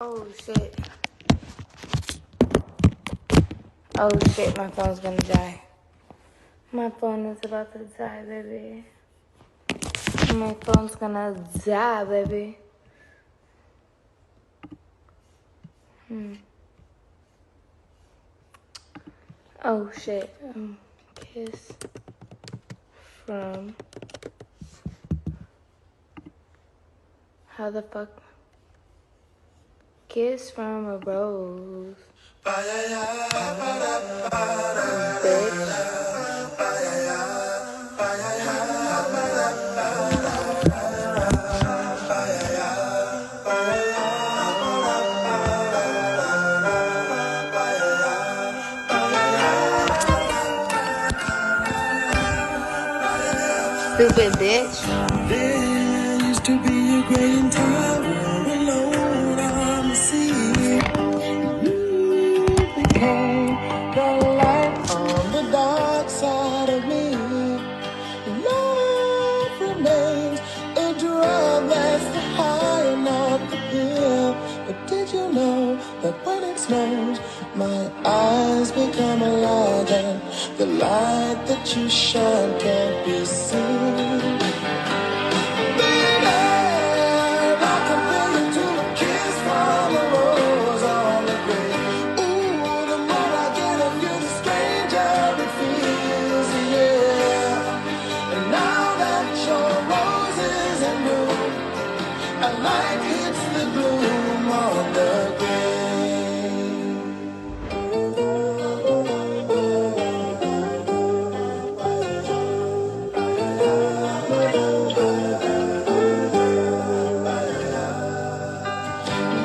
Oh shit. Oh shit, my phone's gonna die. My phone is about to die, baby. My phone's gonna die, baby. Oh shit. Kiss from. How the fuck? Kiss from a rose. Bitch. Stupid bitch. There used to be a great tower alone on the sea. You became the light on the dark side of me. Love remains a drug that's the high and not the pill. But did you know that when it snows, my eyes become a light, and the light that you shine can't be seen?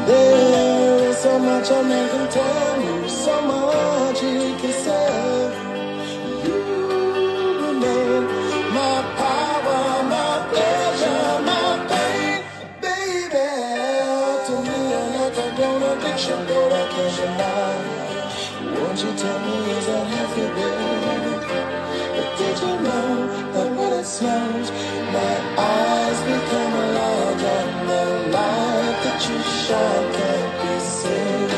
There is so much a man can tell you, so much he can say. You remain my power, my pleasure, my pain, baby. To me, you're like a grown addiction that I can't deny. Won't you tell me, is that healthy, baby? But did you know that when it snows, my eyes become a light, and the light that you shine can't be seen?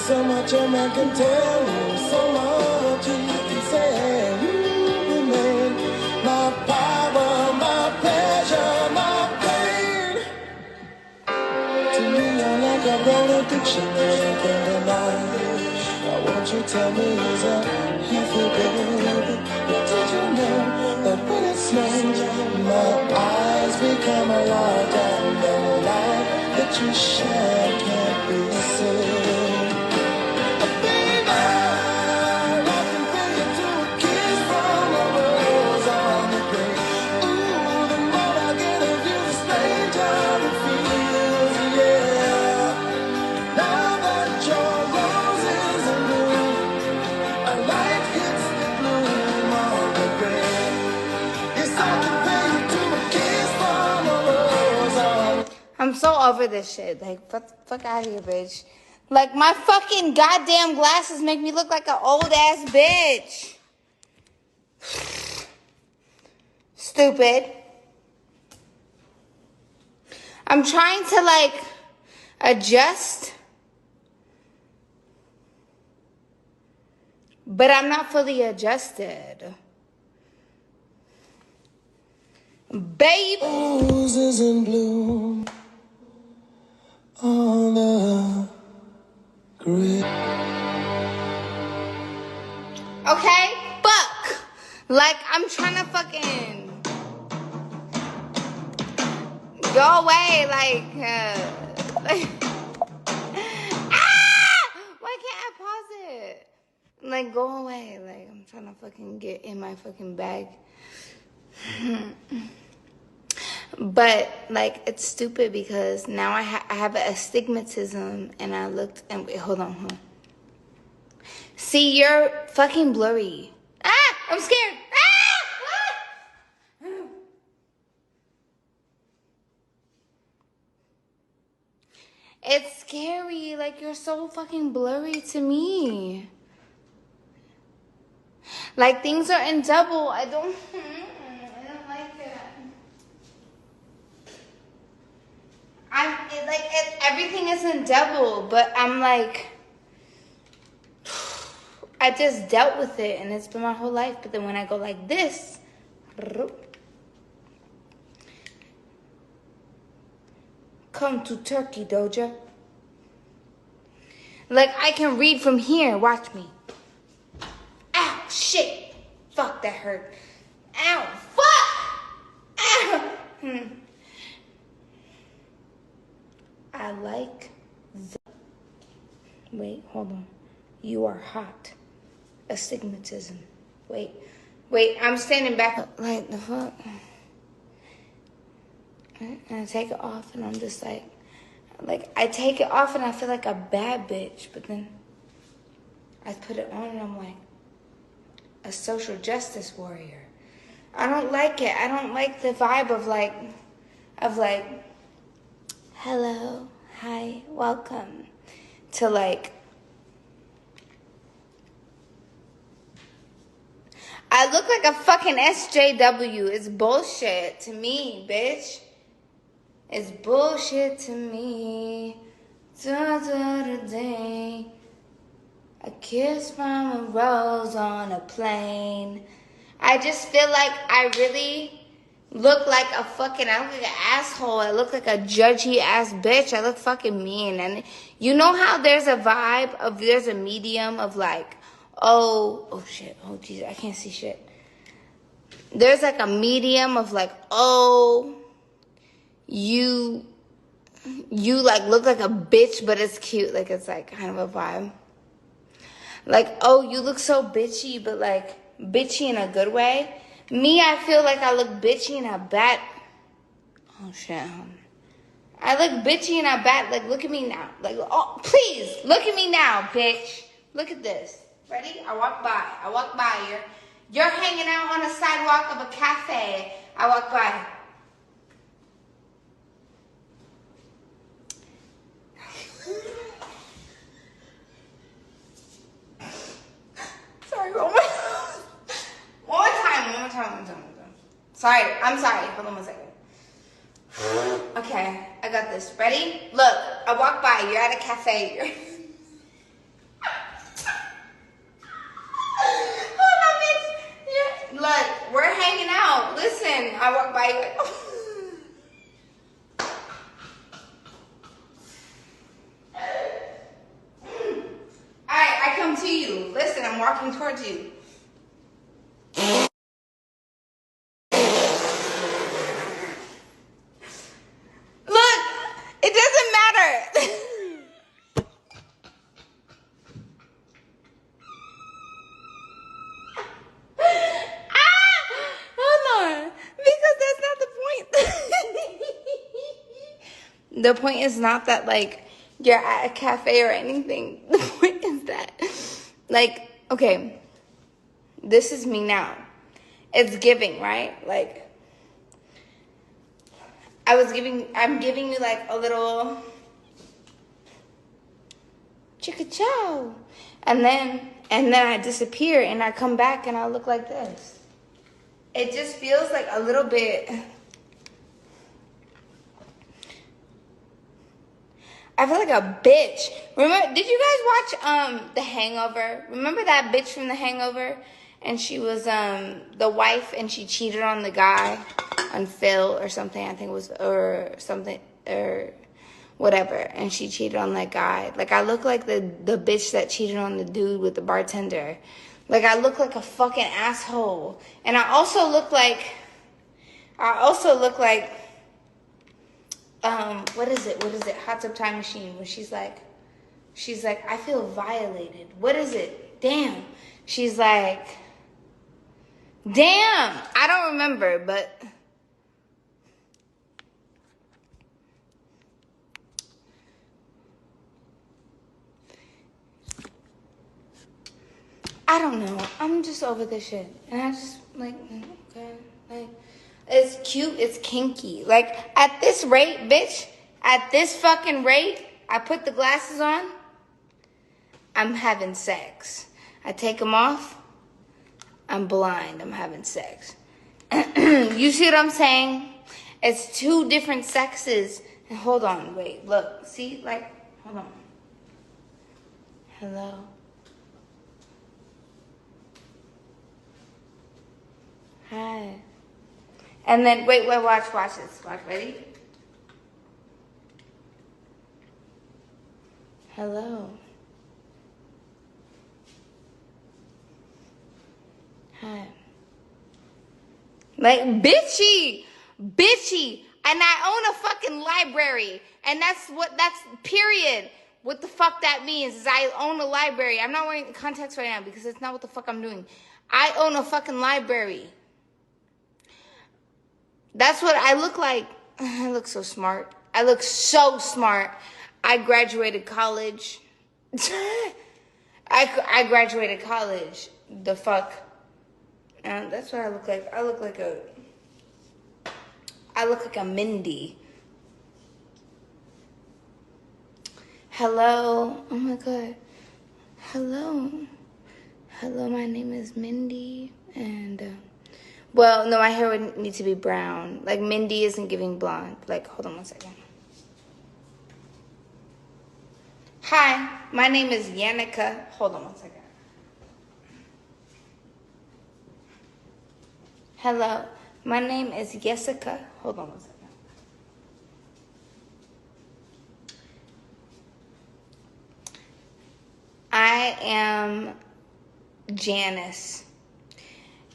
So much a man can tell you, so much he can say. You remain my power, my pleasure, my pain. To me, you're like a grown addiction that I can't deny. Now won't you tell me, is that healthy, baby? Did you know that when it snows, my eyes become a light, and the light that you shine can't be seen? I'm so over this shit. Like, fuck out of here, bitch. Like, my fucking goddamn glasses make me look like an old ass bitch. Stupid. I'm trying to, like, adjust. But I'm not fully adjusted. Babe. Roses in bloom on the grave. Okay? Fuck. Like, I'm trying to fucking go away. Like why can't I pause it? Like, go away. Like, I'm trying to fucking get in my fucking bag. But, like, it's stupid because now I have astigmatism and I looked and wait, hold on. See, you're fucking blurry. Ah! I'm scared. Ah! It's scary. Like, you're so fucking blurry to me. Like, things are in double. I don't like it. Everything is in double, but I'm like, I just dealt with it, and it's been my whole life. But then when I go like this, come to Turkey, Doja. Like, I can read from here. Watch me. Ow, shit. Fuck, that hurt. Ow, fuck. Ow. I like wait, hold on. You are hot. Astigmatism. Wait, I'm standing back. Like, the fuck? And I take it off and I'm just like, I take it off and I feel like a bad bitch. But then I put it on and I'm like, a social justice warrior. I don't like it. I don't like the vibe of like, hello, hi, welcome. To like, I look like a fucking SJW. It's bullshit to me, bitch. It's bullshit to me. Da-da-da-day. A kiss from a rose on a plane. I just feel like I really look like a fucking, I look like an asshole. I look like a judgy ass bitch. I look fucking mean. And you know how there's a vibe of, there's a medium of like, oh shit, oh Jesus, I can't see shit. There's like a medium of like, oh, you like look like a bitch, but it's cute. Like, it's like kind of a vibe. Like, oh, you look so bitchy, but like bitchy in a good way. Me, I feel like I look bitchy in a bad. Oh shit. I look bitchy in a bad. Like, look at me now. Like, oh, please look at me now, bitch. Look at this. Ready? I walk by. You're hanging out on the sidewalk of a cafe. I walk by. Sorry, one more time. Sorry, I'm sorry. Hold on 1 second. Okay, I got this. Ready? Look, I walk by. You're at a cafe. Hold on, bitch. Look, we're hanging out. Listen, I walk by. You're like, oh. Alright, I come to you. Listen, I'm walking towards you. Look, it doesn't matter. Hold on. Because that's not the point. The point is not that, like, you're at a cafe or anything. The point is that, like, okay, this is me now. It's giving, right? Like, I'm giving you, like, a little chicka chow. And then I disappear and I come back and I look like this. It just feels like a little bit. I feel like a bitch. Remember, did you guys watch The Hangover? Remember that bitch from The Hangover? And she was the wife and she cheated on the guy. on Phil or something. I think it was, or something, or whatever. And she cheated on that guy. Like, I look like the bitch that cheated on the dude with the bartender. Like, I look like a fucking asshole. And I also look like, what is it? Hot Tub Time Machine, where she's like, I feel violated. What is it? Damn. She's like, damn. I don't remember, but I don't know. I'm just over this shit. And I just, like, okay. Like, it's cute. It's kinky. Like, at this rate, bitch, at this fucking rate, I put the glasses on, I'm having sex. I take them off, I'm blind. I'm having sex. You see what I'm saying? It's two different sexes. And hold on. Wait. Look. See? Like, hold on. Hello. Hi. And then, wait, watch this. Watch, ready? Hello. Hi. Like, bitchy. And I own a fucking library. And that's period. What the fuck that means is I own a library. I'm not wearing contacts right now because it's not what the fuck I'm doing. I own a fucking library. That's what I look like. I look so smart. I graduated college. I graduated college. The fuck. And that's what I look like. I look like a Mindy. Hello. Oh my God. Hello. My name is Mindy. And, well, no, my hair would need to be brown. Like, Mindy isn't giving blonde. Like, hold on one second. Hi, my name is Yannicka. Hold on one second. Hello, my name is Jessica. Hold on one second. I am Janice.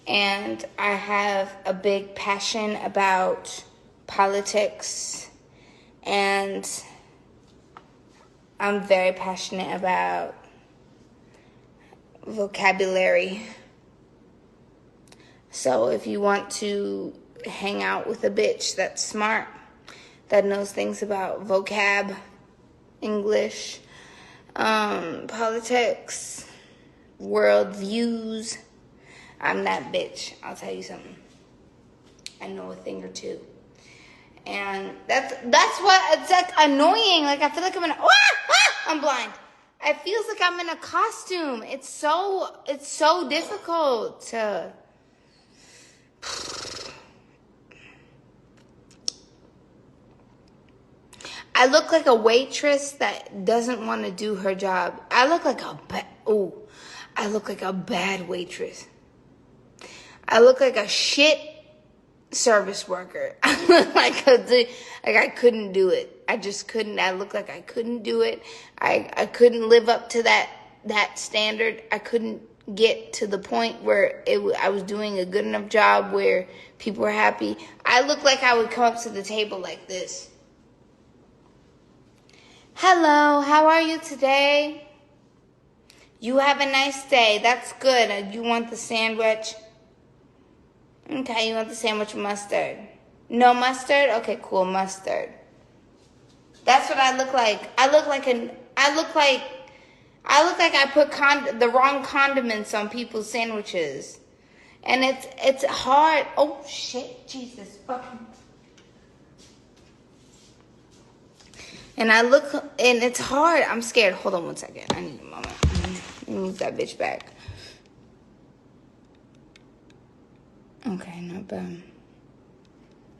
And I have a big passion about politics, and I'm very passionate about vocabulary. So if you want to hang out with a bitch that's smart, that knows things about vocab, English, politics, world views, I'm that bitch. I'll tell you something. I know a thing or two. And that's what, it's like annoying. Like, I feel like I'm blind. It feels like I'm in a costume. It's so difficult to, I look like a waitress that doesn't want to do her job. I look like a bad waitress. I look like a shit service worker. I look like I couldn't do it. I just couldn't. I look like I couldn't do it. I couldn't live up to that standard. I couldn't get to the point where I was doing a good enough job where people were happy. I look like I would come up to the table like this. Hello, how are you today? You have a nice day. That's good. You want the sandwich? Okay, you want the sandwich with mustard? No mustard? Okay, cool, mustard. That's what I look like. I look like I put the wrong condiments on people's sandwiches. And it's hard. Oh shit, Jesus fucking. And it's hard. I'm scared. Hold on one second. I need a moment. Let me move that bitch back. Okay, not bad.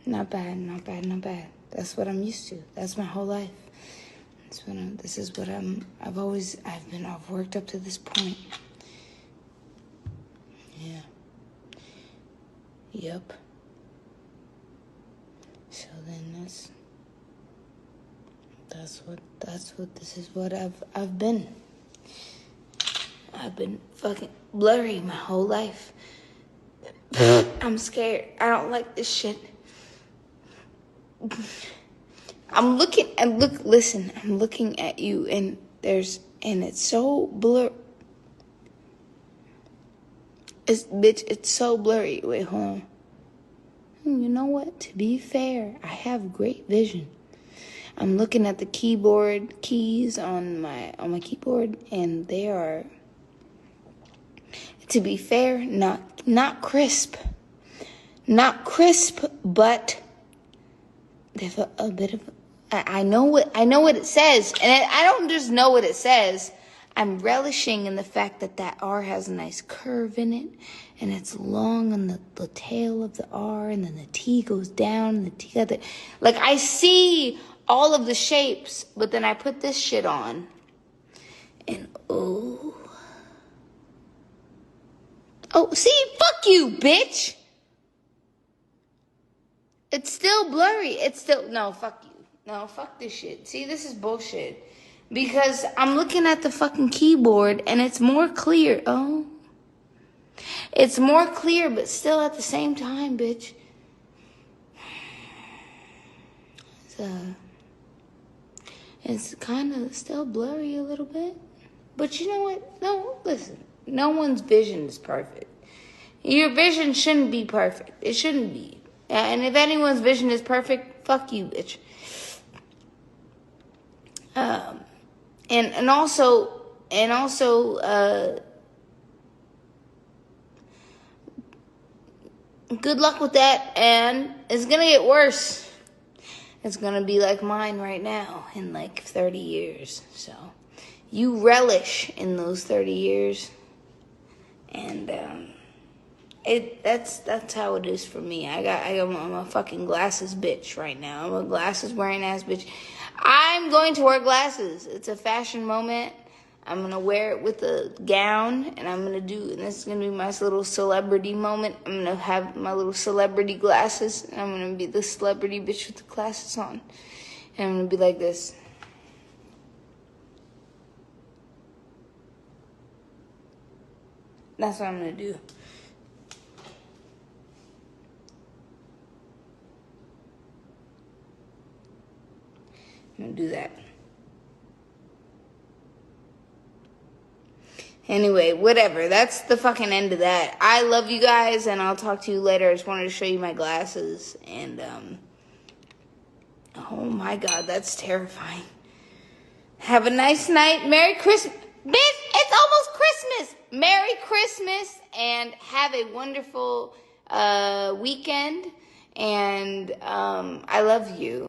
Not bad. That's what I'm used to. That's my whole life. I've worked up to this point. Yeah. Yep. then this is what I've been. I've been fucking blurry my whole life. I'm scared. I don't like this shit. I'm looking and listen, I'm looking at you and it's so blur. It's so blurry. Wait, hold on. You know what? To be fair, I have great vision. I'm looking at the keyboard keys on my keyboard, and they are, to be fair, not crisp. Not crisp, but there's a bit of, I know what it says, and I don't just know what it says. I'm relishing in the fact that R has a nice curve in it, and it's long on the tail of the R, and then the T goes down, and the T got the, like, I see all of the shapes, but then I put this shit on, and oh, see, fuck you, bitch. It's still blurry. No, fuck you. No, fuck this shit. See, this is bullshit. Because I'm looking at the fucking keyboard and it's more clear. Oh. It's more clear, but still at the same time, bitch. It's kind of still blurry a little bit. But you know what? No, listen. No one's vision is perfect. Your vision shouldn't be perfect. It shouldn't be. And if anyone's vision is perfect, fuck you, bitch. And also, good luck with that. And it's gonna get worse. It's gonna be like mine right now in like 30 years. So, you relish in those 30 years, and that's how it is for me. I'm a fucking glasses bitch right now. I'm a glasses wearing ass bitch. I'm going to wear glasses. It's a fashion moment. I'm gonna wear it with a gown, and and this is gonna be my little celebrity moment. I'm gonna have my little celebrity glasses, and I'm gonna be the celebrity bitch with the glasses on. And I'm gonna be like this. That's what I'm gonna do. I'm gonna do that. Anyway, whatever. That's the fucking end of that. I love you guys, and I'll talk to you later. I just wanted to show you my glasses, and oh my god, that's terrifying. Have a nice night. Merry Christmas. Bitch, it's almost Christmas. Merry Christmas, and have a wonderful weekend, and I love you.